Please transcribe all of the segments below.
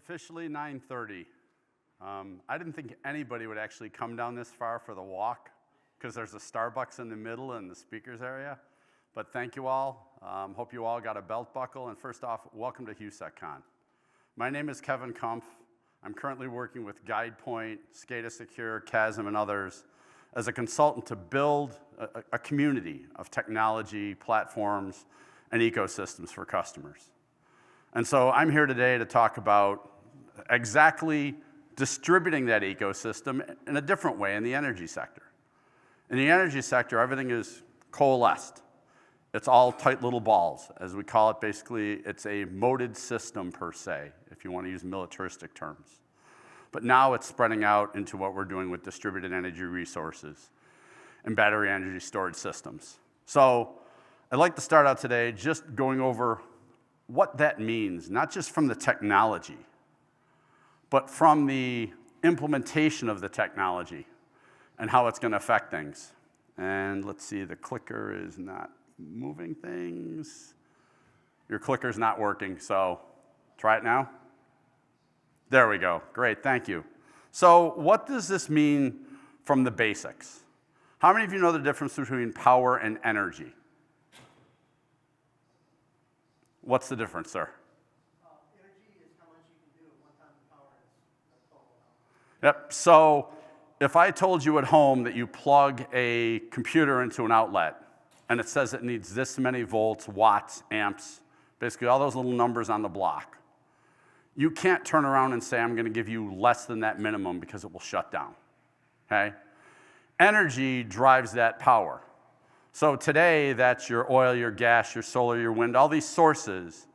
officially 9:30. I didn't think anybody would actually come down this far for the walk because there's a Starbucks in the middle in the speakers area. But thank you all. Hope you all got a belt buckle. And first off, welcome to HUSECCon. My name is Kevin Kumpf. I'm currently working with GuidePoint, SCADA Secure, Chasm, and others as a consultant to build a community of technology, platforms, and ecosystems for customers. And so I'm here today to talk about exactly distributing that ecosystem in a different way in the energy sector. In the energy sector, everything is coalesced. It's all tight little balls. As we call it, basically, it's a moated system per se, if you want to use militaristic terms. But now it's spreading out into what we're doing with distributed energy resources and battery energy storage systems. So I'd like to start out today just going over what that means, not just from the technology, but from the implementation of the technology and how it's going to affect things. And let's see, the clicker is not moving things. Your clicker's not working, so try it now. There we go. Great, thank you. So what does this mean from the basics? How many of you know the difference between power and energy? What's the difference, sir? Energy is how much you can do at one time, and power is the total amount. Yep, so if I told you at home that you plug a computer into an outlet and it says it needs this many volts, watts, amps, basically all those little numbers on the block, you can't turn around and say, I'm going to give you less than that minimum because it will shut down, okay? Energy drives that power. So today, that's your oil, your gas, your solar, your wind, all these sources.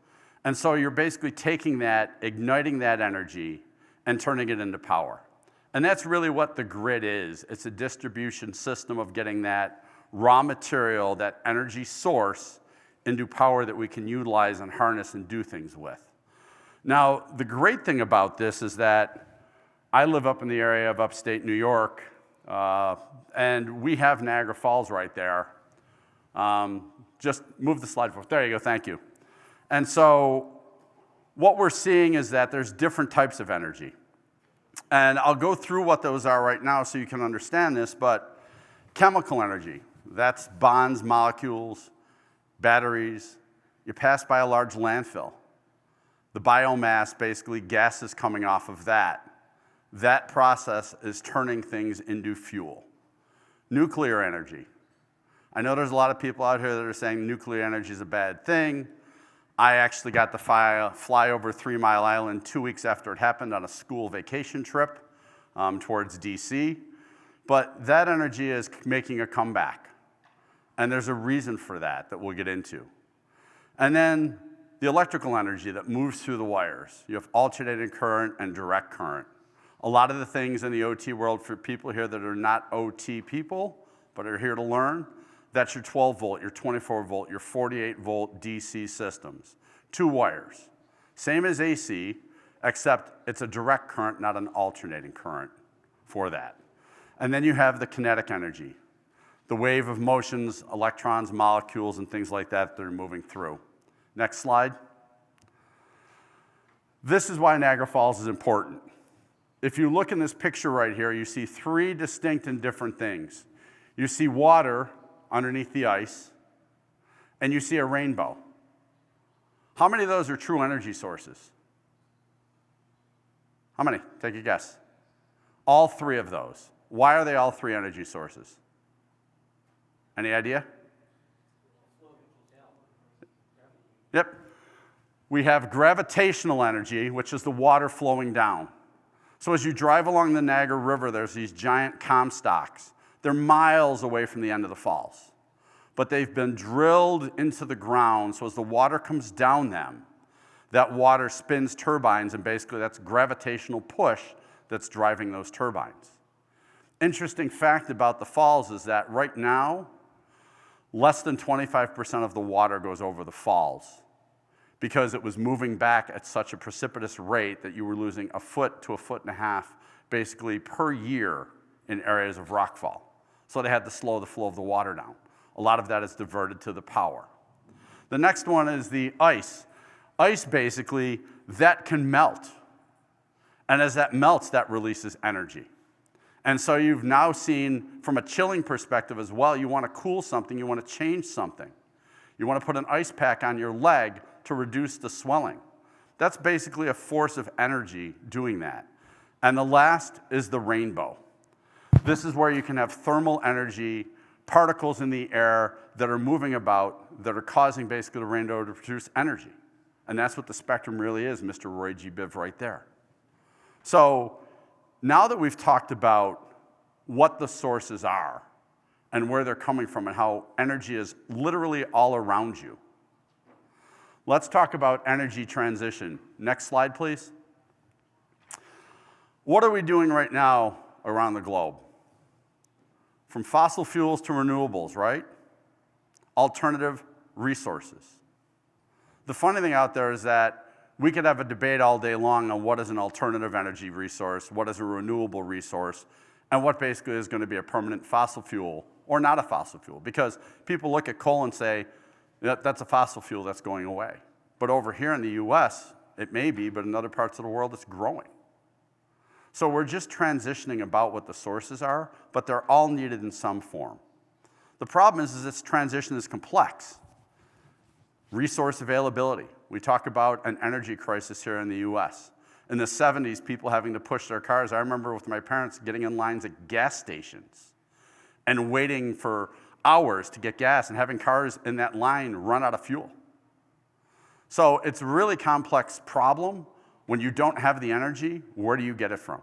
And so you're basically taking that, igniting that energy, and turning it into power. And that's really what the grid is. It's a distribution system of getting that raw material, that energy source, into power that we can utilize and harness and do things with. Now, the great thing about this is that I live up in the area of upstate New York, and we have Niagara Falls right there. Just move the slide forward. There you go, thank you. And so what we're seeing is that there's different types of energy. And I'll go through what those are right now so you can understand this, but chemical energy, that's bonds, molecules, batteries. You pass by a large landfill. The biomass, basically gases coming off of that. That process is turning things into fuel. Nuclear energy. I know there's a lot of people out here that are saying nuclear energy is a bad thing. I actually got to fly over 3 Mile Island 2 weeks after it happened on a school vacation trip towards DC. But that energy is making a comeback. And there's a reason for that we'll get into. And then the electrical energy that moves through the wires. You have alternating current and direct current. A lot of the things in the OT world for people here that are not OT people, but are here to learn, that's your 12 volt, your 24 volt, your 48 volt DC systems. 2 wires. Same as AC, except it's a direct current, not an alternating current for that. And then you have the kinetic energy, the wave of motions, electrons, molecules, and things like that are moving through. Next slide. This is why Niagara Falls is important. If you look in this picture right here, you see 3 distinct and different things. You see water underneath the ice, and you see a rainbow. How many of those are true energy sources? How many? Take a guess. All 3 of those. Why are they all 3 energy sources? Any idea? Yep. We have gravitational energy, which is the water flowing down. So as you drive along the Niagara River, there's these giant Comstocks. They're miles away from the end of the falls. But they've been drilled into the ground, so as the water comes down them, that water spins turbines, and basically that's gravitational push that's driving those turbines. Interesting fact about the falls is that right now, less than 25% of the water goes over the falls because it was moving back at such a precipitous rate that you were losing a foot to a foot and a half basically per year in areas of rockfall. So they had to slow the flow of the water down. A lot of that is diverted to the power. The next one is the ice. Ice basically, that can melt. And as that melts, that releases energy. And so you've now seen, from a chilling perspective as well, you want to cool something, you want to change something. You want to put an ice pack on your leg to reduce the swelling. That's basically a force of energy doing that. And the last is the rainbow. This is where you can have thermal energy, particles in the air that are moving about, that are causing basically the rainbow to produce energy. And that's what the spectrum really is, Mr. Roy G. Biv right there. So now that we've talked about what the sources are and where they're coming from and how energy is literally all around you, let's talk about energy transition. Next slide, please. What are we doing right now around the globe? From fossil fuels to renewables, right? Alternative resources. The funny thing out there is that we could have a debate all day long on what is an alternative energy resource, what is a renewable resource, and what basically is going to be a permanent fossil fuel or not a fossil fuel. Because people look at coal and say, that's a fossil fuel that's going away. But over here in the US, it may be, but in other parts of the world, it's growing. So we're just transitioning about what the sources are, but they're all needed in some form. The problem is this transition is complex. Resource availability. We talk about an energy crisis here in the US. In the 70s, people having to push their cars. I remember with my parents getting in lines at gas stations and waiting for hours to get gas and having cars in that line run out of fuel. So it's a really complex problem. When you don't have the energy, where do you get it from?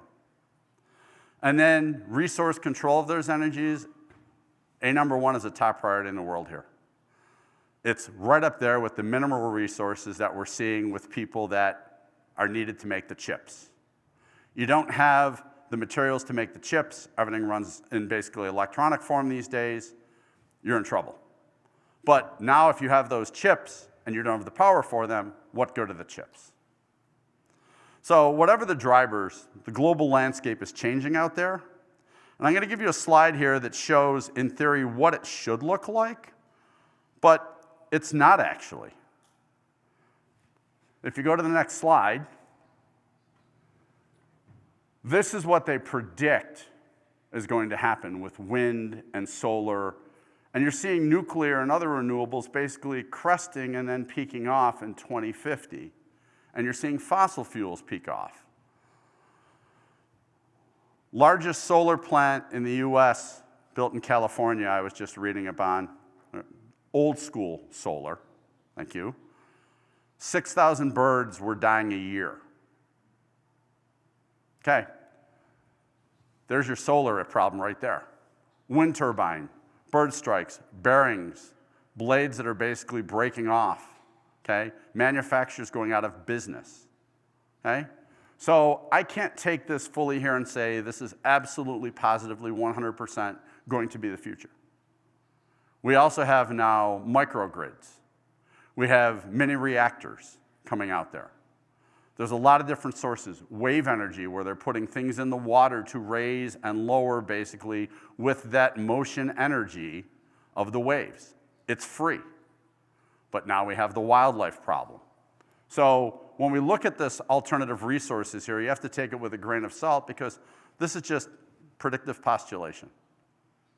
And then resource control of those energies, number one is a top priority in the world here. It's right up there with the minimal resources that we're seeing with people that are needed to make the chips. You don't have the materials to make the chips, everything runs in basically electronic form these days, you're in trouble. But now if you have those chips and you don't have the power for them, what good are the chips? So whatever the drivers, the global landscape is changing out there. And I'm going to give you a slide here that shows, in theory, what it should look like, but it's not actually. If you go to the next slide, this is what they predict is going to happen with wind and solar. And you're seeing nuclear and other renewables basically cresting and then peaking off in 2050. And you're seeing fossil fuels peak off. Largest solar plant in the US, built in California, I was just reading upon, old school solar, thank you. 6,000 birds were dying a year. Okay, there's your solar problem right there. Wind turbine, bird strikes, bearings, blades that are basically breaking off. Okay, manufacturers going out of business. Okay, so I can't take this fully here and say this is absolutely positively 100% going to be the future. We also have now microgrids. We have mini reactors coming out there. There's a lot of different sources. Wave energy, where they're putting things in the water to raise and lower basically with that motion energy of the waves. It's free. But now we have the wildlife problem. So when we look at this alternative resources here, you have to take it with a grain of salt because this is just predictive postulation.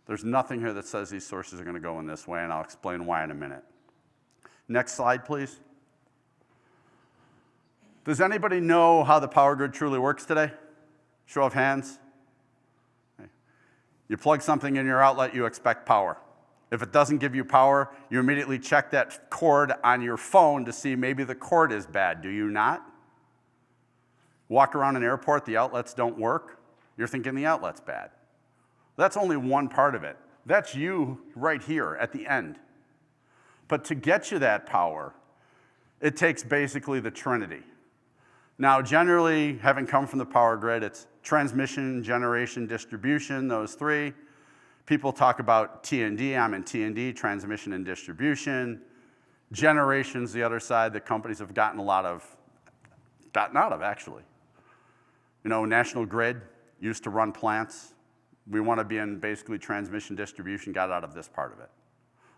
There's nothing here that says these sources are going to go in this way, and I'll explain why in a minute. Next slide, please. Does anybody know how the power grid truly works today? Show of hands. Okay. You plug something in your outlet, you expect power. If it doesn't give you power, you immediately check that cord on your phone to see maybe the cord is bad. Do you not? Walk around an airport, the outlets don't work. You're thinking the outlet's bad. That's only one part of it. That's you right here at the end. But to get you that power, it takes basically the Trinity. Now, generally, having come from the power grid, it's transmission, generation, distribution, those three. People talk about T&D. I'm in T&D, transmission and distribution. Generation's the other side that companies have gotten out of, actually. You know, National Grid used to run plants. We want to be in basically transmission, distribution, got out of this part of it.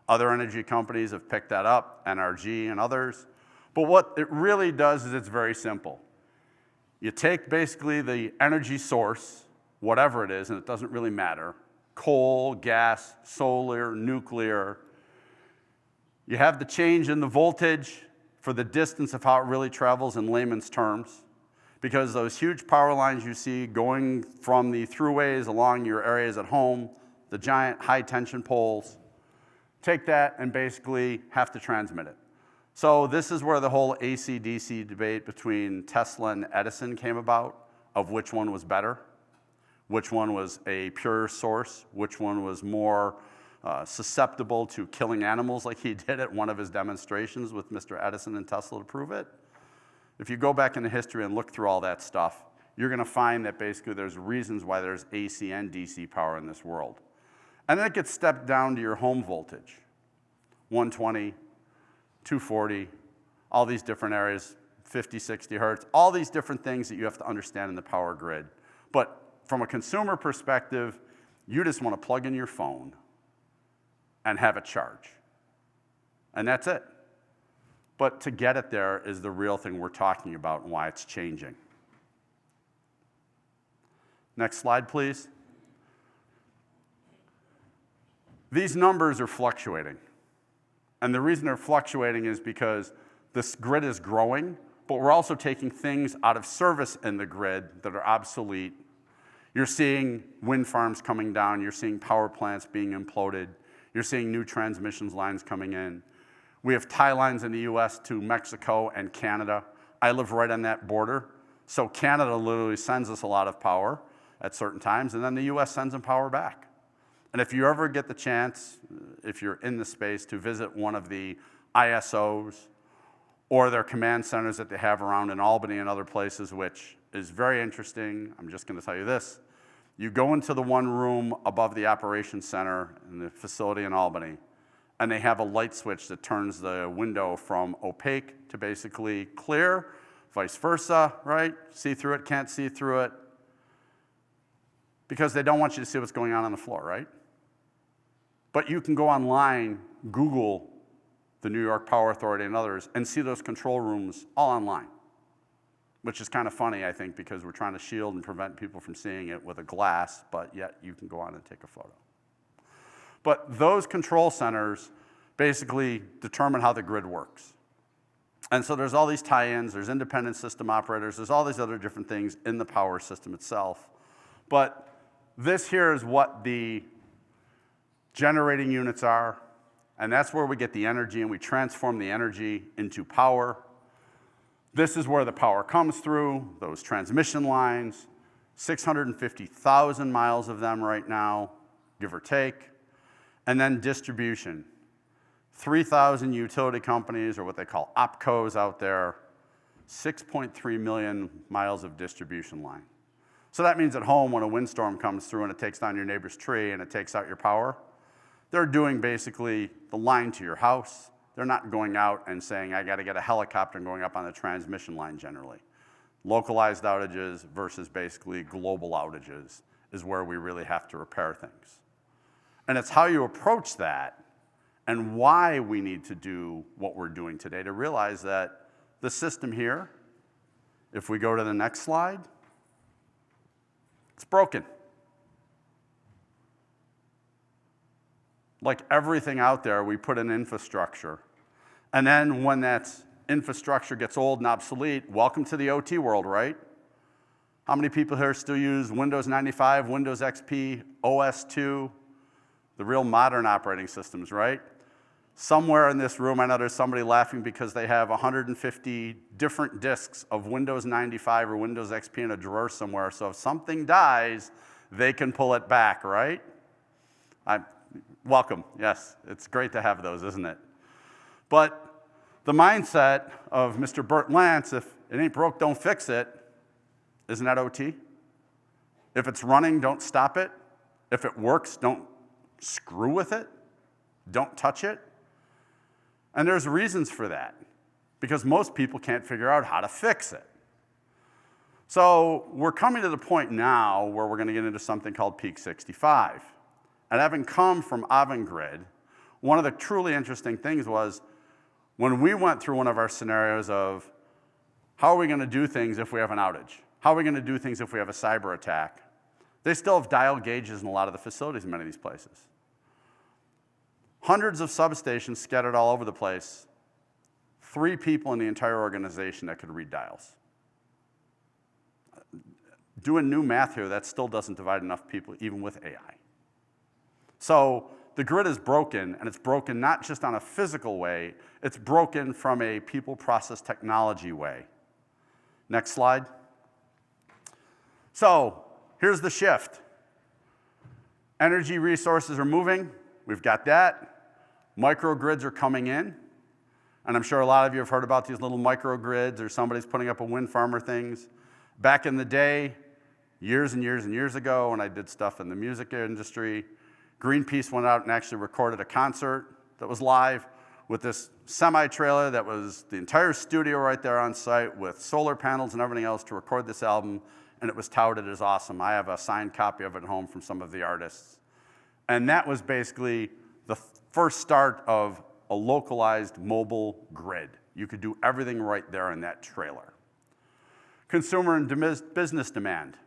Other energy companies have picked that up, NRG and others. But what it really does is it's very simple. You take basically the energy source, whatever it is, and it doesn't really matter, coal, gas, solar, nuclear. You have the change in the voltage for the distance of how it really travels in layman's terms, because those huge power lines you see going from the throughways along your areas at home, the giant high tension poles, take that and basically have to transmit it. So this is where the whole AC-DC debate between Tesla and Edison came about, of which one was better, which one was a pure source, which one was more susceptible to killing animals like he did at one of his demonstrations with Mr. Edison and Tesla to prove it. If you go back into history and look through all that stuff, you're going to find that basically there's reasons why there's AC and DC power in this world. And then it gets stepped down to your home voltage, 120, 240, all these different areas, 50, 60 hertz, all these different things that you have to understand in the power grid. But from a consumer perspective, you just want to plug in your phone and have it charge. And that's it. But to get it there is the real thing we're talking about and why it's changing. Next slide, please. These numbers are fluctuating. And the reason they're fluctuating is because this grid is growing, but we're also taking things out of service in the grid that are obsolete. You're seeing wind farms coming down. You're seeing power plants being imploded. You're seeing new transmission lines coming in. We have tie lines in the US to Mexico and Canada. I live right on that border. So Canada literally sends us a lot of power at certain times, and then the US sends them power back. And if you ever get the chance, if you're in the space, to visit one of the ISOs or their command centers that they have around in Albany and other places, which is very interesting, I'm just going to tell you this. You go into the one room above the operations center in the facility in Albany, and they have a light switch that turns the window from opaque to basically clear, vice versa, right? See through it, can't see through it, because they don't want you to see what's going on the floor, right? But you can go online, Google the New York Power Authority and others, and see those control rooms all online, which is kind of funny, I think, because we're trying to shield and prevent people from seeing it with a glass, but yet you can go on and take a photo. But those control centers basically determine how the grid works. And so there's all these tie-ins, there's independent system operators, there's all these other different things in the power system itself. But this here is what the generating units are, and that's where we get the energy, and we transform the energy into power. This is where the power comes through, those transmission lines, 650,000 miles of them right now, give or take. And then distribution. 3,000 utility companies, or what they call OPCOs out there, 6.3 million miles of distribution line. So that means at home, when a windstorm comes through and it takes down your neighbor's tree and it takes out your power, they're doing basically the line to your house. They're not going out and saying, I got to get a helicopter and going up on the transmission line generally. Localized outages versus basically global outages is where we really have to repair things. And it's how you approach that and why we need to do what we're doing today to realize that the system here, if we go to the next slide, it's broken. Like everything out there, we put in infrastructure. And then when that infrastructure gets old and obsolete, welcome to the OT world, right? How many people here still use Windows 95, Windows XP, OS2, the real modern operating systems, right? Somewhere in this room, I know there's somebody laughing because they have 150 different disks of Windows 95 or Windows XP in a drawer somewhere. So if something dies, they can pull it back, right? Welcome, yes. It's great to have those, isn't it? But the mindset of Mr. Bert Lance, if it ain't broke, don't fix it, isn't that OT? If it's running, don't stop it. If it works, don't screw with it. Don't touch it. And there's reasons for that, because most people can't figure out how to fix it. So we're coming to the point now where we're going to get into something called Peak 65. And having come from Avangrid, one of the truly interesting things was when we went through one of our scenarios of how are we going to do things if we have an outage? How are we going to do things if we have a cyber attack? They still have dial gauges in a lot of the facilities in many of these places. Hundreds of substations scattered all over the place. 3 people in the entire organization that could read dials. Doing new math here, that still doesn't divide enough people, even with AI. So the grid is broken, and it's broken not just on a physical way, it's broken from a people, process, technology way. Next slide. So here's the shift. Energy resources are moving. We've got that. Microgrids are coming in. And I'm sure a lot of you have heard about these little microgrids, or somebody's putting up a wind farm or things. Back in the day, years and years and years ago, when I did stuff in the music industry, Greenpeace went out and actually recorded a concert that was live with this semi-trailer that was the entire studio right there on site with solar panels and everything else to record this album, and it was touted as awesome. I have a signed copy of it at home from some of the artists. And that was basically the first start of a localized mobile grid. You could do everything right there in that trailer. Consumer and business demand.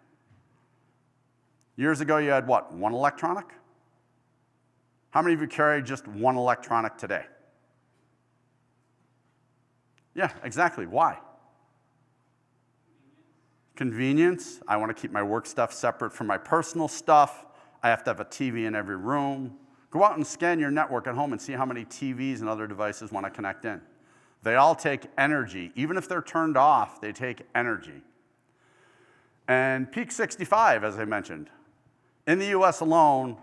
Years ago, you had what, 1 electronic? How many of you carry just 1 electronic today? Yeah, exactly. Why? Convenience. I want to keep my work stuff separate from my personal stuff. I have to have a TV in every room. Go out and scan your network at home and see how many TVs and other devices want to connect in. They all take energy. Even if they're turned off, they take energy. And peak 65, as I mentioned. In the US alone,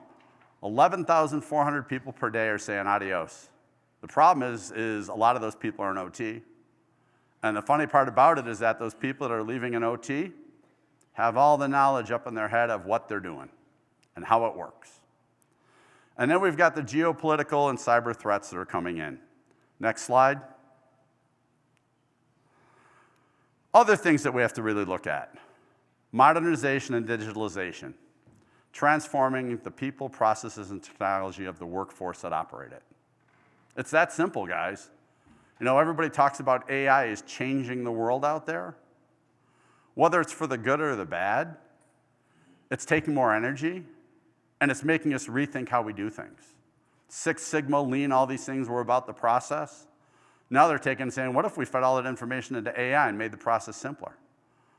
11,400 people per day are saying adios. The problem is a lot of those people are in OT. And the funny part about it is that those people that are leaving in OT have all the knowledge up in their head of what they're doing and how it works. And then we've got the geopolitical and cyber threats that are coming in. Next slide. Other things that we have to really look at. Modernization and digitalization. Transforming the people, processes, and technology of the workforce that operate it. It's that simple, guys. You know, everybody talks about AI is changing the world out there. Whether it's for the good or the bad, it's taking more energy, and it's making us rethink how we do things. Six Sigma, Lean, all these things were about the process. Now they're taking and saying, what if we fed all that information into AI and made the process simpler?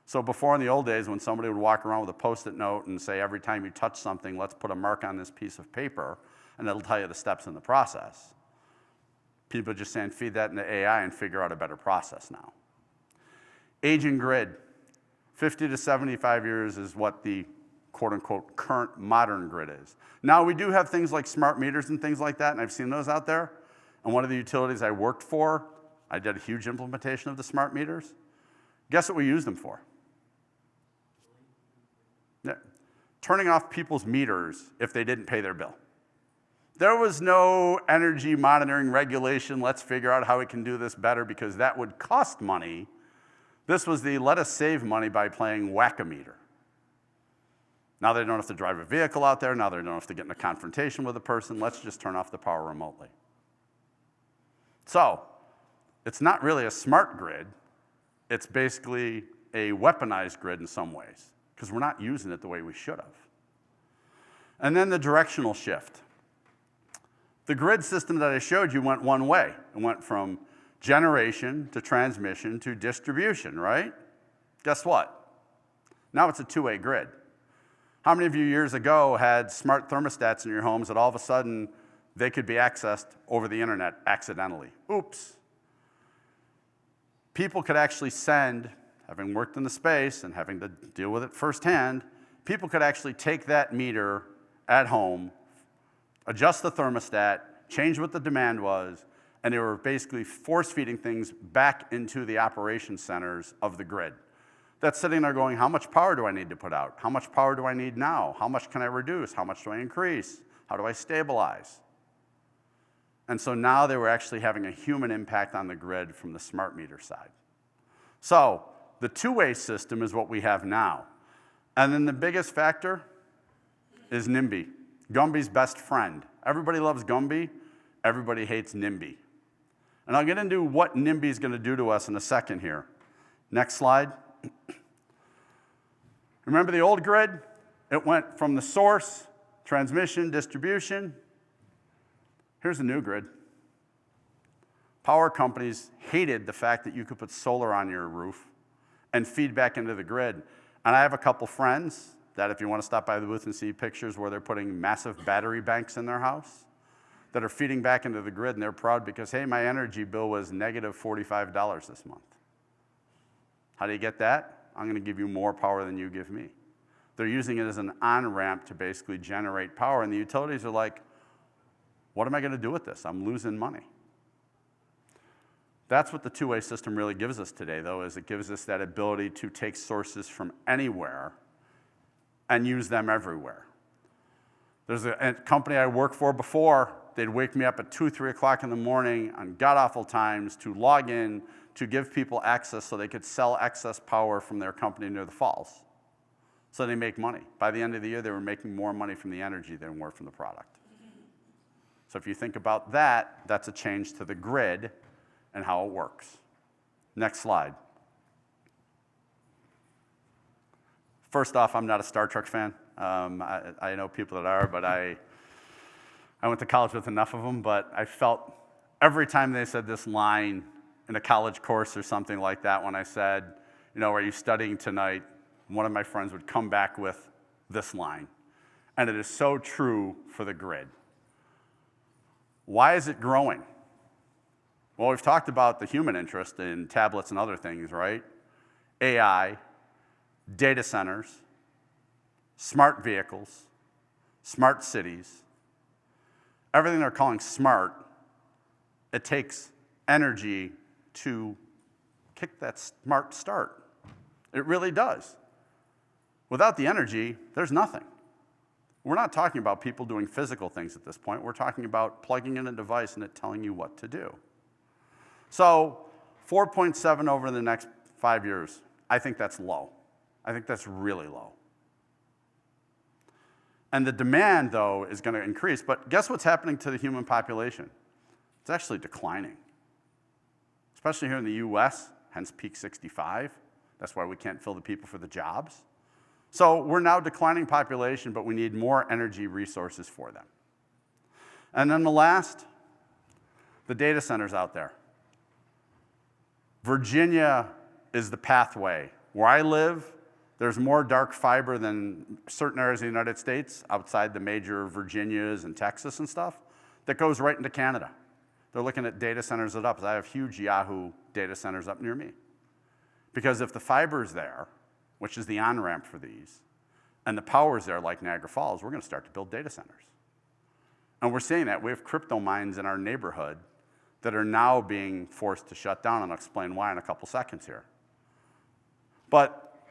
So before, in the old days, when somebody would walk around with a Post-it note and say, every time you touch something, let's put a mark on this piece of paper, and it'll tell you the steps in the process. People are just saying, feed that into AI and figure out a better process now. Aging grid. 50 to 75 years is what the quote-unquote current modern grid is. Now, we do have things like smart meters and things like that, and I've seen those out there. And one of the utilities I worked for, I did a huge implementation of the smart meters. Guess what we used them for? Yeah. Turning off people's meters if they didn't pay their bill. There was no energy monitoring regulation, let's figure out how we can do this better because that would cost money. This was the let us save money by playing whack-a-meter. Now they don't have to drive a vehicle out there, now they don't have to get in a confrontation with a person, let's just turn off the power remotely. So, it's not really a smart grid, it's basically a weaponized grid in some ways, because we're not using it the way we should have. And then the directional shift. The grid system that I showed you went one way. It went from generation to transmission to distribution, right? Guess what? Now it's a two-way grid. How many of you years ago had smart thermostats in your homes that all of a sudden they could be accessed over the internet accidentally? Oops. People could actually send, having worked in the space and having to deal with it firsthand, people could actually take that meter at home, adjust the thermostat, change what the demand was, and they were basically force-feeding things back into the operation centers of the grid. That's sitting there going, how much power do I need to put out? How much power do I need now? How much can I reduce? How much do I increase? How do I stabilize? And so now they were actually having a human impact on the grid from the smart meter side. So the two-way system is what we have now. And then the biggest factor is NIMBY, Gumby's best friend. Everybody loves Gumby. Everybody hates NIMBY. And I'll get into what NIMBY is going to do to us in a second here. Next slide. Remember the old grid? It went from the source, transmission, distribution. Here's the new grid. Power companies hated the fact that you could put solar on your roof and feed back into the grid. And I have a couple friends that if you want to stop by the booth and see pictures where they're putting massive battery banks in their house that are feeding back into the grid, and they're proud because, hey, my energy bill was negative $45 this month. How do you get that? I'm going to give you more power than you give me. They're using it as an on-ramp to basically generate power, and the utilities are like, what am I going to do with this? I'm losing money. That's what the two-way system really gives us today, though, is it gives us that ability to take sources from anywhere and use them everywhere. There's a company I worked for before. They'd wake me up at 2, 3 o'clock in the morning on god-awful times to log in to give people access so they could sell excess power from their company near the falls. So they make money. By the end of the year, they were making more money from the energy than were from the product. So if you think about that, that's a change to the grid and how it works. Next slide. First off, I'm not a Star Trek fan. I know people that are, but I went to college with enough of them, but I felt every time they said this line in a college course or something like that, when I said, you know, are you studying tonight? One of my friends would come back with this line. And it is so true for the grid. Why is it growing? Well, we've talked about the human interest in tablets and other things, right? AI, data centers, smart vehicles, smart cities. Everything they're calling smart, it takes energy to kick that smart start. It really does. Without the energy, there's nothing. We're not talking about people doing physical things at this point. We're talking about plugging in a device and it telling you what to do. So 4.7 over the next 5 years, I think that's low. I think that's really low. And the demand, though, is going to increase. But guess what's happening to the human population? It's actually declining, especially here in the US, hence peak 65. That's why we can't fill the people for the jobs. So we're now declining population, but we need more energy resources for them. And then the last, the data centers out there. Virginia is the pathway. Where I live, there's more dark fiber than certain areas of the United States, outside the major Virginias and Texas and stuff, that goes right into Canada. They're looking at data centers it up. I have huge Yahoo data centers up near me. Because if the fiber's there, which is the on-ramp for these, and the power's there like Niagara Falls, we're going to start to build data centers. And we're seeing that. We have crypto mines in our neighborhood that are now being forced to shut down, and I'll explain why in a couple seconds here. But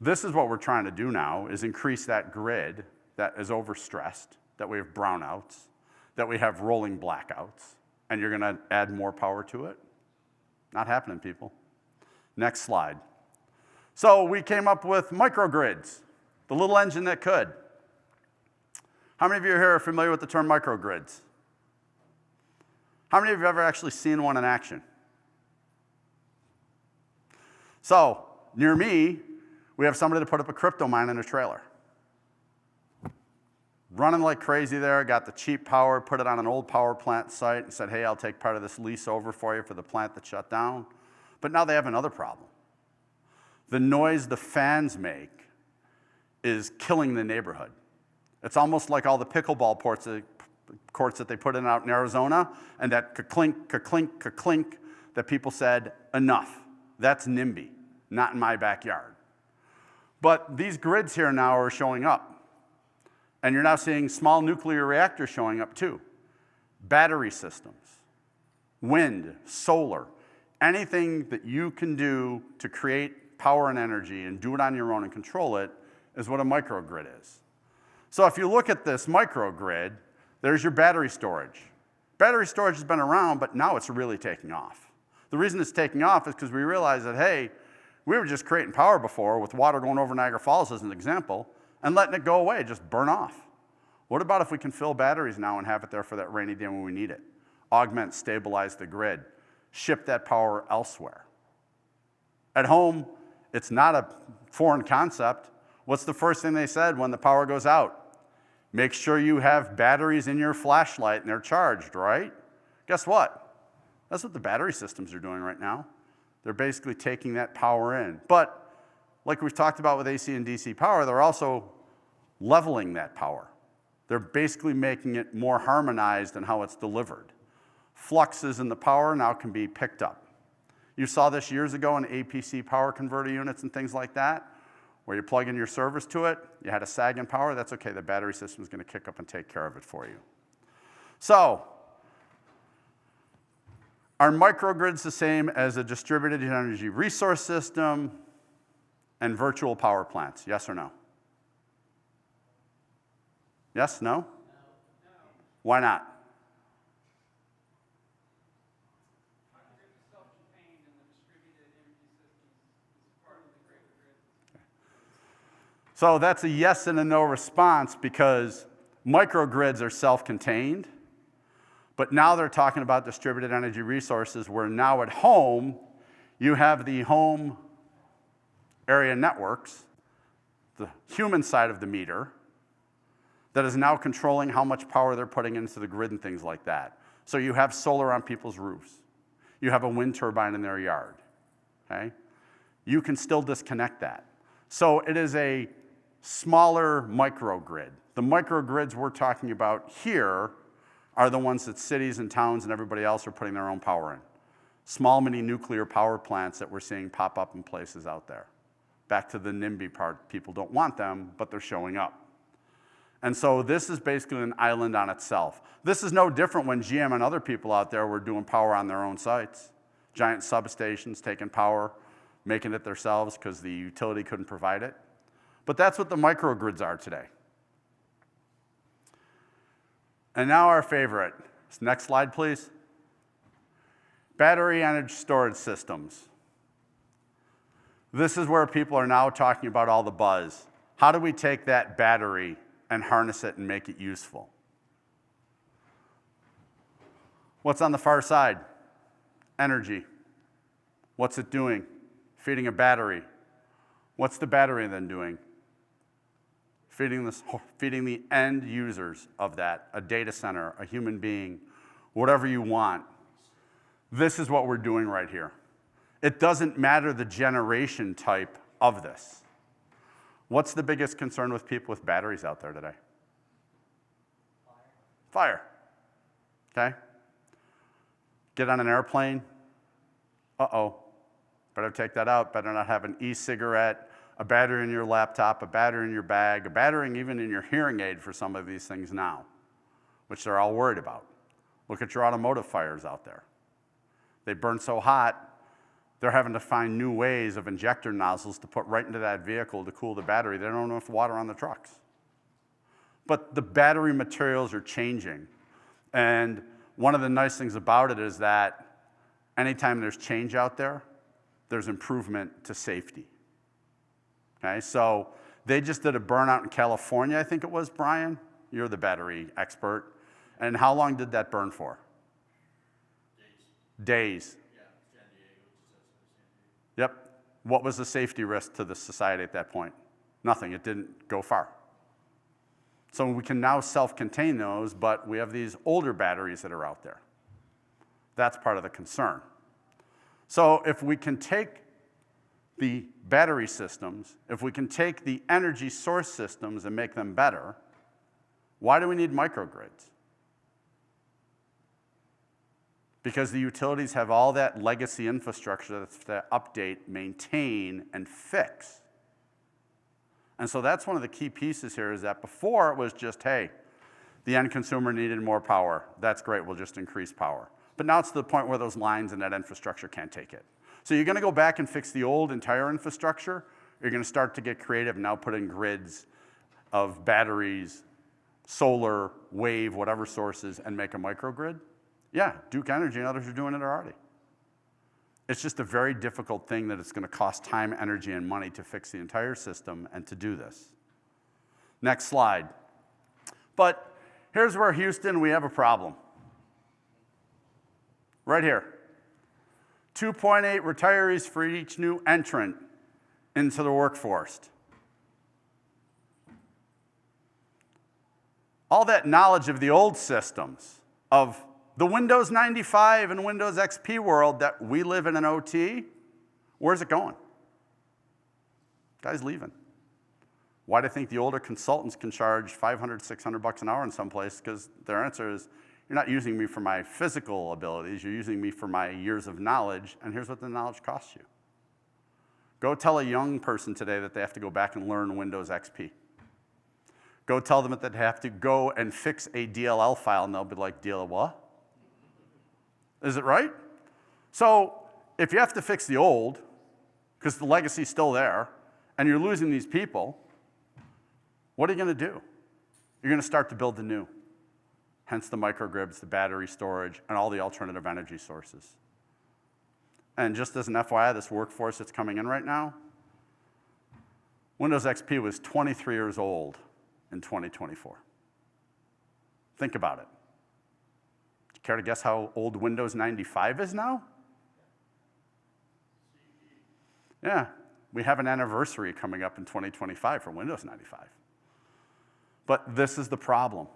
this is what we're trying to do now, is increase that grid that is overstressed, that we have brownouts, that we have rolling blackouts, and you're going to add more power to it? Not happening, people. Next slide. So we came up with microgrids, the little engine that could. How many of you here are familiar with the term microgrids? How many of you have ever actually seen one in action? So, near me, we have somebody that put up a crypto mine in a trailer. Running like crazy there, got the cheap power, put it on an old power plant site, and said, hey, I'll take part of this lease over for you for the plant that shut down. But now they have another problem. The noise the fans make is killing the neighborhood. It's almost like all the pickleball courts that they put in out in Arizona, and that ka-clink, ka-clink, ka-clink, that people said, enough. That's NIMBY, not in my backyard. But these grids here now are showing up. And you're now seeing small nuclear reactors showing up too. Battery systems, wind, solar, anything that you can do to create power and energy and do it on your own and control it is what a microgrid is. So if you look at this microgrid, there's your battery storage. Battery storage has been around, but now it's really taking off. The reason it's taking off is because we realized that, hey, we were just creating power before with water going over Niagara Falls as an example and letting it go away, just burn off. What about if we can fill batteries now and have it there for that rainy day when we need it? Augment, stabilize the grid, ship that power elsewhere. At home, It's not a foreign concept. What's the first thing they said when the power goes out? Make sure you have batteries in your flashlight and they're charged, right? Guess what? That's what the battery systems are doing right now. They're basically taking that power in. But like we've talked about with AC and DC power, they're also leveling that power. They're basically making it more harmonized in how it's delivered. Fluxes in the power now can be picked up. You saw this years ago in APC power converter units and things like that, where you plug in your servers to it, you had a sag in power, that's okay, the battery system is going to kick up and take care of it for you. So, are microgrids the same as a distributed energy resource system and virtual power plants? Yes or no? Yes, no? No. Why not? So that's a yes and a no response because microgrids are self-contained, but now they're talking about distributed energy resources where now at home, you have the home area networks, the human side of the meter, that is now controlling how much power they're putting into the grid and things like that. So you have solar on people's roofs. You have a wind turbine in their yard, okay? You can still disconnect that. So it is a smaller microgrid. The microgrids we're talking about here are the ones that cities and towns and everybody else are putting their own power in. Small mini nuclear power plants that we're seeing pop up in places out there. Back to the NIMBY part, people don't want them, but they're showing up. And so this is basically an island on itself. This is no different when GM and other people out there were doing power on their own sites. Giant substations taking power, making it themselves because the utility couldn't provide it. But that's what the microgrids are today. And now our favorite. Next slide, please. Battery energy storage systems. This is where people are now talking about all the buzz. How do we take that battery and harness it and make it useful? What's on the far side? Energy. What's it doing? Feeding a battery. What's the battery then doing? Feeding the end users of that, a data center, a human being, whatever you want. This is what we're doing right here. It doesn't matter the generation type of this. What's the biggest concern with people with batteries out there today? Fire. Okay? Get on an airplane. Uh-oh. Better take that out. Better not have an e-cigarette, a battery in your laptop, a battery in your bag, a battery even in your hearing aid for some of these things now, which they're all worried about. Look at your automotive fires out there. They burn so hot, they're having to find new ways of injector nozzles to put right into that vehicle to cool the battery. They don't have enough water on the trucks. But the battery materials are changing. And one of the nice things about it is that anytime there's change out there, there's improvement to safety. Okay, so they just did a burnout in California, I think it was, Brian. You're the battery expert. And how long did that burn for? Days. Yeah, San Diego. Yep. What was the safety risk to the society at that point? Nothing. It didn't go far. So we can now self-contain those, but we have these older batteries that are out there. That's part of the concern. So if we can take the battery systems, if we can take the energy source systems and make them better, why do we need microgrids? Because the utilities have all that legacy infrastructure to update, maintain, and fix. And so that's one of the key pieces here is that before it was just, hey, the end consumer needed more power. That's great, we'll just increase power. But now it's to the point where those lines and that infrastructure can't take it. So you're gonna go back and fix the old entire infrastructure. You're gonna start to get creative and now put in grids of batteries, solar, wave, whatever sources, and make a microgrid. Yeah, Duke Energy and others are doing it already. It's just a very difficult thing that it's going to cost time, energy, and money to fix the entire system and to do this. Next slide. But here's where Houston, we have a problem. Right here. 2.8 retirees for each new entrant into the workforce. All that knowledge of the old systems, of the Windows 95 and Windows XP world that we live in OT, where's it going? Guy's leaving. Why do you think the older consultants can charge $500, $600 an hour in some place? Because their answer is, you're not using me for my physical abilities, you're using me for my years of knowledge, and here's what the knowledge costs you. Go tell a young person today that they have to go back and learn Windows XP. Go tell them that they have to go and fix a DLL file, and they'll be like, DLL what? Is it right? So if you have to fix the old, because the legacy's still there, and you're losing these people, what are you going to do? You're going to start to build the new. Hence the microgrids, the battery storage, and all the alternative energy sources. And just as an FYI, this workforce that's coming in right now, Windows XP was 23 years old in 2024. Think about it. Do you care to guess how old Windows 95 is now? Yeah, we have an anniversary coming up in 2025 for Windows 95. But this is the problem.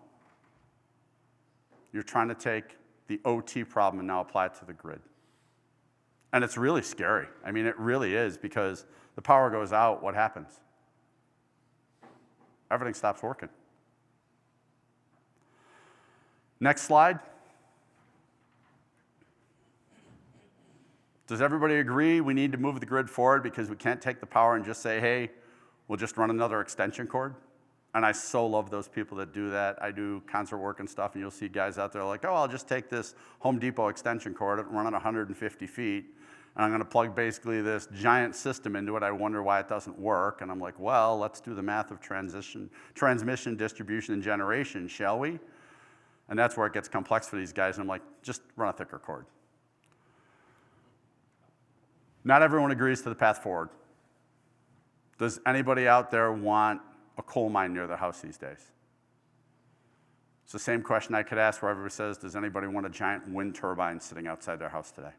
You're trying to take the OT problem and now apply it to the grid. And it's really scary. I mean, it really is, because the power goes out, what happens? Everything stops working. Next slide. Does everybody agree we need to move the grid forward because we can't take the power and just say, hey, we'll just run another extension cord? And I so love those people that do that. I do concert work and stuff, and you'll see guys out there like, oh, I'll just take this Home Depot extension cord and run it 150 feet, and I'm going to plug basically this giant system into it. I wonder why it doesn't work. And I'm like, well, let's do the math of transmission, distribution, and generation, shall we? And that's where it gets complex for these guys. And I'm like, just run a thicker cord. Not everyone agrees to the path forward. Does anybody out there want a coal mine near their house these days? It's the same question I could ask where everybody says, does anybody want a giant wind turbine sitting outside their house today?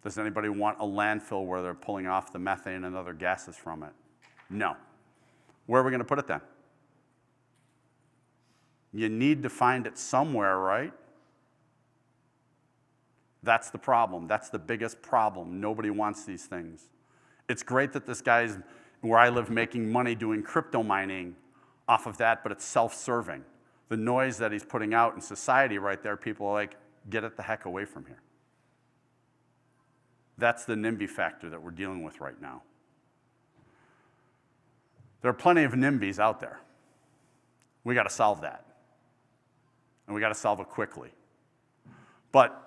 Does anybody want a landfill where they're pulling off the methane and other gases from it? No. Where are we going to put it then? You need to find it somewhere, right? That's the problem. That's the biggest problem. Nobody wants these things. It's great that this guy's, where I live, making money doing crypto mining off of that, but it's self-serving. The noise that he's putting out in society right there, people are like, get it the heck away from here. That's the NIMBY factor that we're dealing with right now. There are plenty of NIMBYs out there. We got to solve that. And we got to solve it quickly. But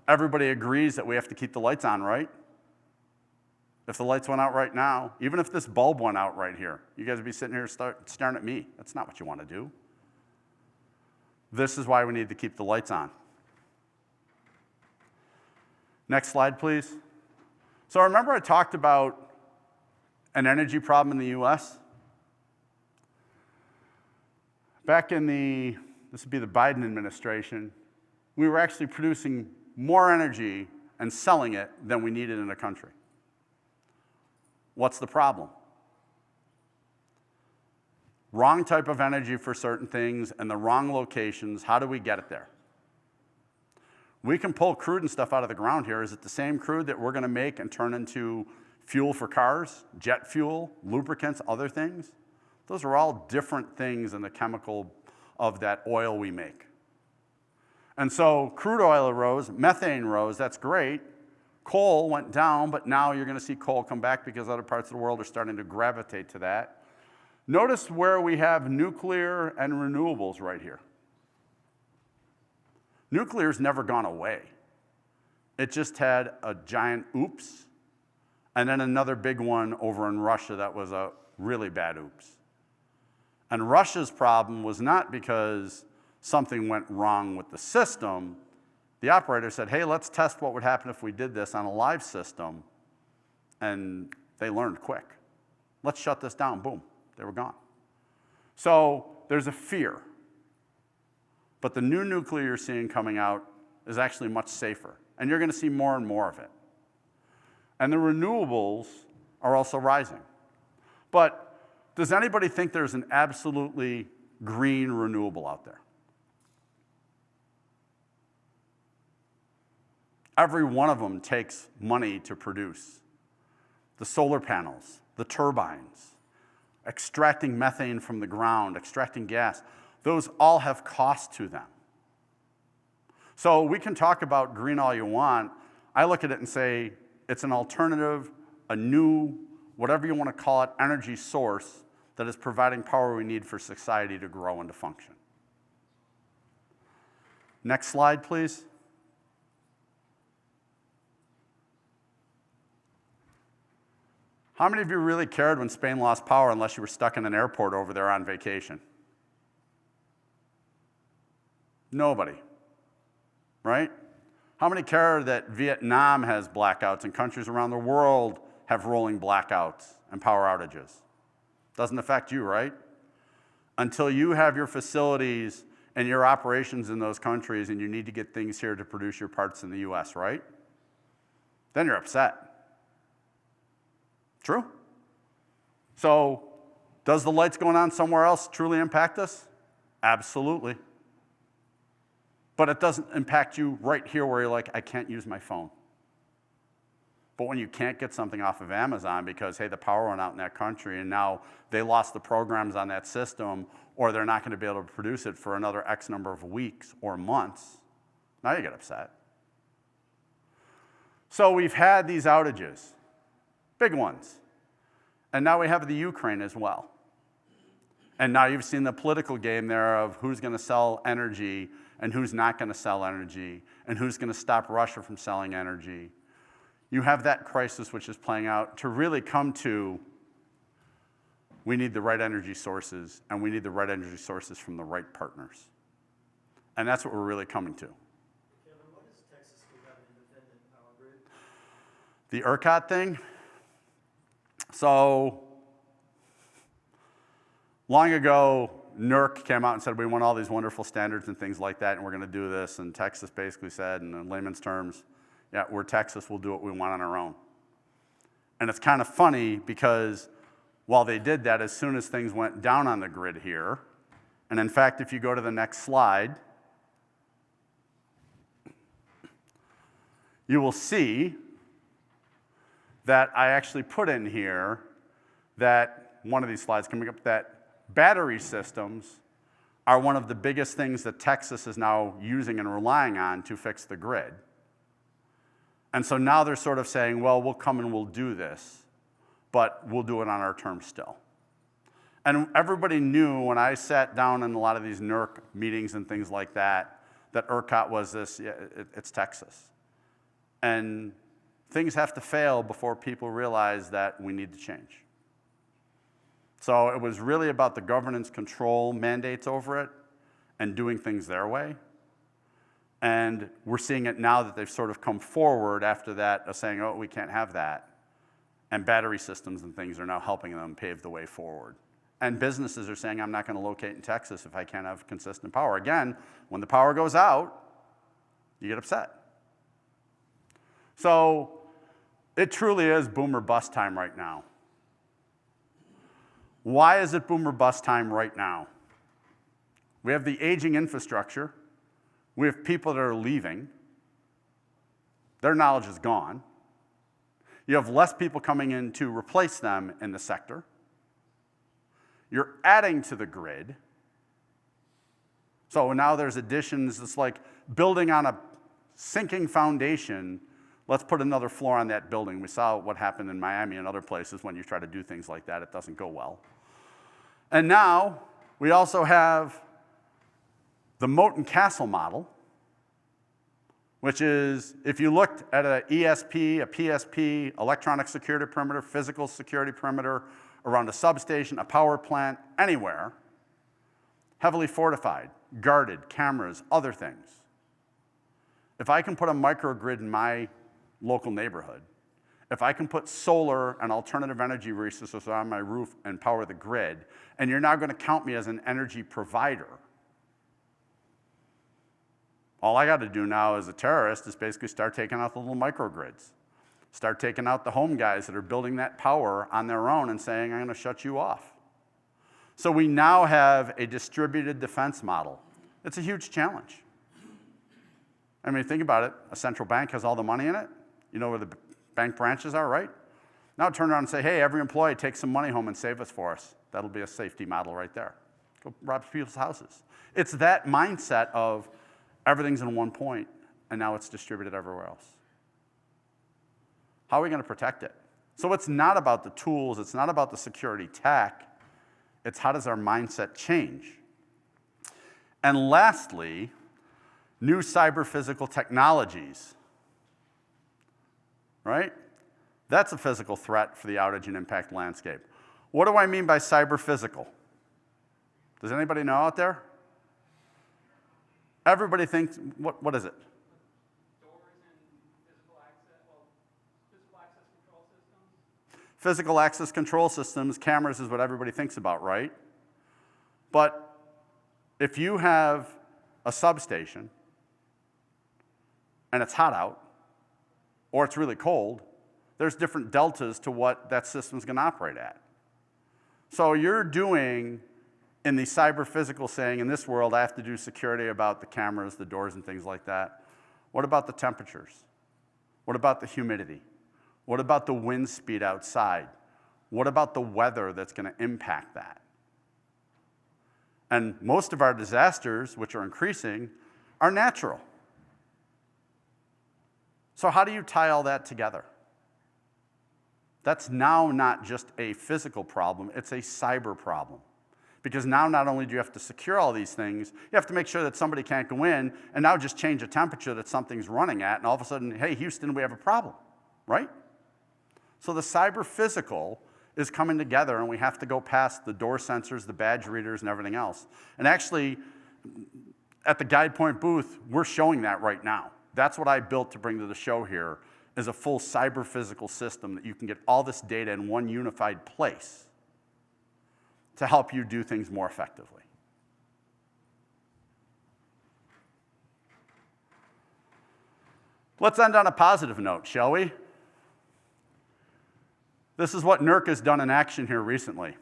everybody agrees that we have to keep the lights on, right? If the lights went out right now, even if this bulb went out right here, you guys would be sitting here staring at me. That's not what you want to do. This is why we need to keep the lights on. Next slide, please. So remember I talked about an energy problem in the US? Back in this would be the Biden administration, we were actually producing more energy and selling it than we needed in the country. What's the problem? Wrong type of energy for certain things and the wrong locations. How do we get it there? We can pull crude and stuff out of the ground here. Is it the same crude that we're going to make and turn into fuel for cars, jet fuel, lubricants, other things? Those are all different things in the chemical of that oil we make. And so crude oil rose, methane rose, that's great. Coal went down, but now you're going to see coal come back because other parts of the world are starting to gravitate to that. Notice where we have nuclear and renewables right here. Nuclear's never gone away. It just had a giant oops, and then another big one over in Russia that was a really bad oops. And Russia's problem was not because something went wrong with the system. The operator said, hey, let's test what would happen if we did this on a live system. And they learned quick. Let's shut this down. Boom, they were gone. So there's a fear. But the new nuclear you're seeing coming out is actually much safer. And you're going to see more and more of it. And the renewables, are also rising. But does anybody think there's an absolutely green renewable out there? Every one of them takes money to produce. The solar panels, the turbines, extracting methane from the ground, extracting gas, those all have cost to them. So we can talk about green all you want. I look at it and say it's an alternative, a new, whatever you want to call it, energy source that is providing power we need for society to grow and to function. Next slide, please. How many of you really cared when Spain lost power unless you were stuck in an airport over there on vacation? Nobody, right? How many care that Vietnam has blackouts and countries around the world have rolling blackouts and power outages? Doesn't affect you, right? Until you have your facilities and your operations in those countries and you need to get things here to produce your parts in the US, right? Then you're upset. True? So, does the lights going on somewhere else truly impact us? Absolutely. But it doesn't impact you right here where you're like, I can't use my phone. But when you can't get something off of Amazon because, hey, the power went out in that country and now they lost the programs on that system or they're not going to be able to produce it for another X number of weeks or months, now you get upset. So we've had these outages. Big ones. And now we have the Ukraine as well. And now you've seen the political game there of who's going to sell energy and who's not going to sell energy and who's going to stop Russia from selling energy. You have that crisis which is playing out to really come to we need the right energy sources and we need the right energy sources from the right partners. And that's what we're really coming to. Kevin, what does Texas do have an independent power grid? The ERCOT thing. So, long ago, NERC came out and said, we want all these wonderful standards and things like that, and we're going to do this. And Texas basically said, in layman's terms, yeah, we're Texas, we'll do what we want on our own. And it's kind of funny because while they did that, as soon as things went down on the grid here, and in fact, if you go to the next slide, you will see that I actually put in here that, one of these slides coming up, that battery systems are one of the biggest things that Texas is now using and relying on to fix the grid. And so now they're sort of saying, well, we'll come and we'll do this, but we'll do it on our terms still. And everybody knew when I sat down in a lot of these NERC meetings and things like that ERCOT was this, yeah, it's Texas. And things have to fail before people realize that we need to change. So it was really about the governance control mandates over it and doing things their way. And we're seeing it now that they've sort of come forward after that of saying, oh, we can't have that. And battery systems and things are now helping them pave the way forward. And businesses are saying, I'm not going to locate in Texas if I can't have consistent power. Again, when the power goes out, you get upset. So it truly is boom or bust time right now. Why is it boom or bust time right now? We have the aging infrastructure. We have people that are leaving. Their knowledge is gone. You have less people coming in to replace them in the sector. You're adding to the grid. So now there's additions. It's like building on a sinking foundation. Let's put another floor on that building. We saw what happened in Miami and other places when you try to do things like that. It doesn't go well. And now we also have the moat and castle model, which is if you looked at an ESP, a PSP, electronic security perimeter, physical security perimeter, around a substation, a power plant, anywhere, heavily fortified, guarded, cameras, other things. If I can put a microgrid in my local neighborhood, if I can put solar and alternative energy resources on my roof and power the grid, and you're now going to count me as an energy provider, all I got to do now as a terrorist is basically start taking out the little microgrids. Start taking out the home guys that are building that power on their own and saying, I'm going to shut you off. So we now have a distributed defense model. It's a huge challenge. I mean, think about it. A central bank has all the money in it. You know where the bank branches are, right? Now turn around and say, hey, every employee take some money home and save us for us. That'll be a safety model right there. Go rob people's houses. It's that mindset of everything's in one point, and now it's distributed everywhere else. How are we going to protect it? So it's not about the tools. It's not about the security tech. It's how does our mindset change? And lastly, new cyber-physical technologies, right? That's a physical threat for the outage and impact landscape. What do I mean by cyber-physical? Does anybody know out there? Everybody thinks, what is it? Doors and physical access, physical access control systems. Physical access control systems, cameras is what everybody thinks about, right? But if you have a substation and it's hot out, or it's really cold, there's different deltas to what that system's going to operate at. So you're doing, in the cyber-physical saying, in this world, I have to do security about the cameras, the doors, and things like that. What about the temperatures? What about the humidity? What about the wind speed outside? What about the weather that's going to impact that? And most of our disasters, which are increasing, are natural. So how do you tie all that together? That's now not just a physical problem, it's a cyber problem. Because now not only do you have to secure all these things, you have to make sure that somebody can't go in and now just change the temperature that something's running at, and all of a sudden, hey, Houston, we have a problem, right? So the cyber-physical is coming together, and we have to go past the door sensors, the badge readers, and everything else. And actually, at the GuidePoint booth, we're showing that right now. That's what I built to bring to the show here, is a full cyber-physical system that you can get all this data in one unified place to help you do things more effectively. Let's end on a positive note, shall we? This is what NERC has done in action here recently.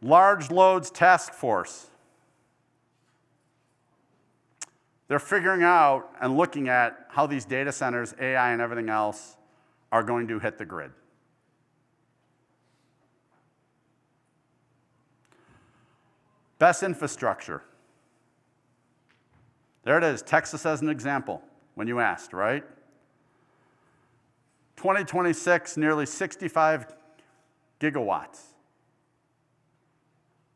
Large Loads Task Force. They're figuring out and looking at how these data centers, AI, and everything else are going to hit the grid. Best infrastructure. There it is, Texas as an example, when you asked, right? 2026, nearly 65 gigawatts.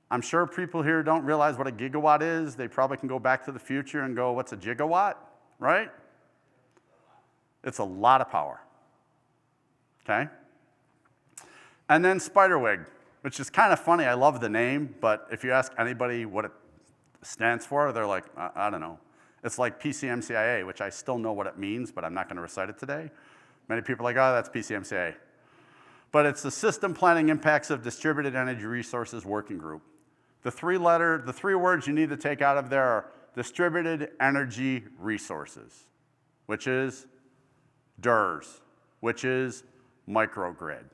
I'm sure people here don't realize what a gigawatt is. They probably can go back to the future and go, what's a gigawatt, right? It's a lot of power, okay? And then Spiderwig, which is kind of funny. I love the name, but if you ask anybody what it stands for, they're like, I don't know. It's like PCMCIA, which I still know what it means, but I'm not going to recite it today. Many people are like, oh, that's PCMCIA. But it's the System Planning Impacts of Distributed Energy Resources Working Group. The three words you need to take out of there are distributed energy resources, which is DERS, which is microgrid.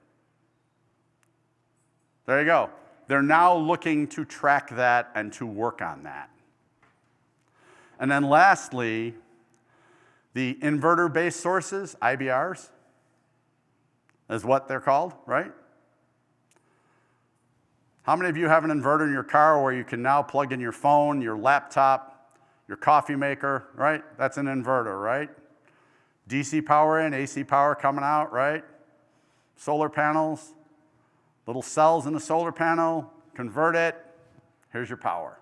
There you go. They're now looking to track that and to work on that. And then lastly, the inverter-based sources, IBRs, is what they're called, right? How many of you have an inverter in your car where you can now plug in your phone, your laptop, your coffee maker, right? That's an inverter, right? DC power in, AC power coming out, right? Solar panels, little cells in the solar panel, convert it, here's your power.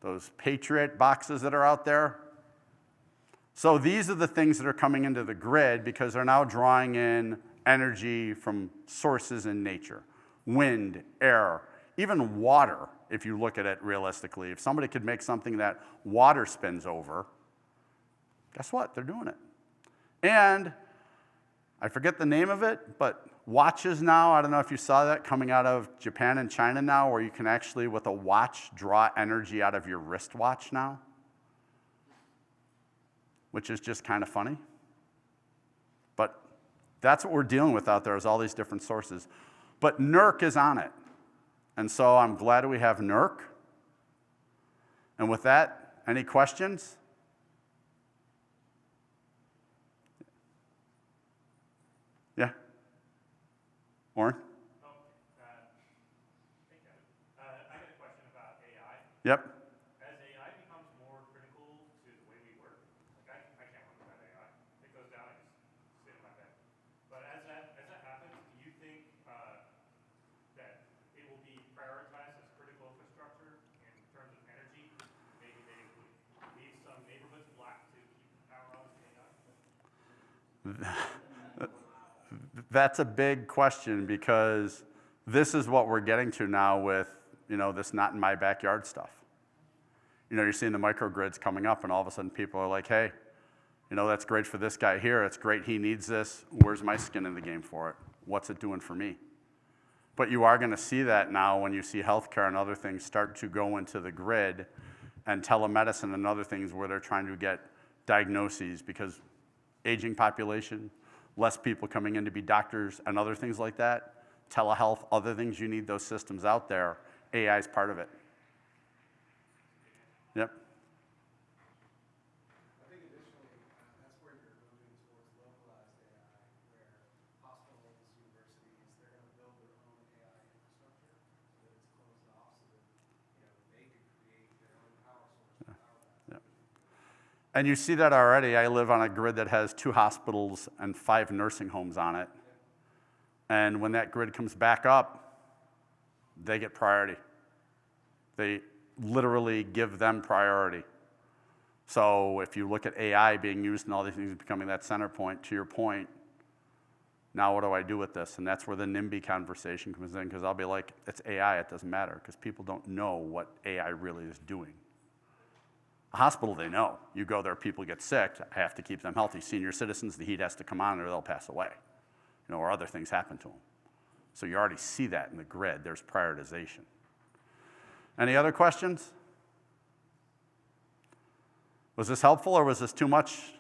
Those Patriot boxes that are out there. So these are the things that are coming into the grid because they're now drawing in energy from sources in nature. Wind, air, even water, if you look at it realistically. If somebody could make something that water spins over, guess what? They're doing it. And I forget the name of it, but watches now, I don't know if you saw that coming out of Japan and China now, where you can actually, with a watch, draw energy out of your wristwatch now. which is just kind of funny. But that's what we're dealing with out there is all these different sources. But NERC is on it. And so I'm glad we have NERC. And with that, any questions? Yeah? Warren? I got a question about AI. Yep. As AI becomes more critical to the way we work, like I can't work without AI. If it goes down, I just sit in my bed. But as that happens, do you think that it will be prioritized as critical infrastructure in terms of energy? Maybe they would leave some neighborhoods black to keep the power on to AI? That's a big question because this is what we're getting to now with, this not in my backyard stuff. You're seeing the microgrids coming up and all of a sudden people are like, hey, that's great for this guy here. It's great he needs this. Where's my skin in the game for it? What's it doing for me? But you are going to see that now when you see healthcare and other things start to go into the grid and telemedicine and other things where they're trying to get diagnoses because aging population, less people coming in to be doctors and other things like that, telehealth, other things you need those systems out there. AI is part of it. Yep. I think additionally, that's where you're moving towards localized AI, where hospitals, universities, they're going to build their own AI infrastructure so that it's closed off so that they can create their own power source to power that. Yep. And you see that already. I live on a grid that has 2 hospitals and 5 nursing homes on it. And when that grid comes back up, they get priority. They literally give them priority. So if you look at AI being used and all these things becoming that center point, to your point, now what do I do with this? And that's where the NIMBY conversation comes in because I'll be like, it's AI, it doesn't matter because people don't know what AI really is doing. A hospital, they know. You go there, people get sick, I have to keep them healthy. Senior citizens, the heat has to come on or they'll pass away. Or other things happen to them. So you already see that in the grid. There's prioritization. Any other questions? Was this helpful or was this too much?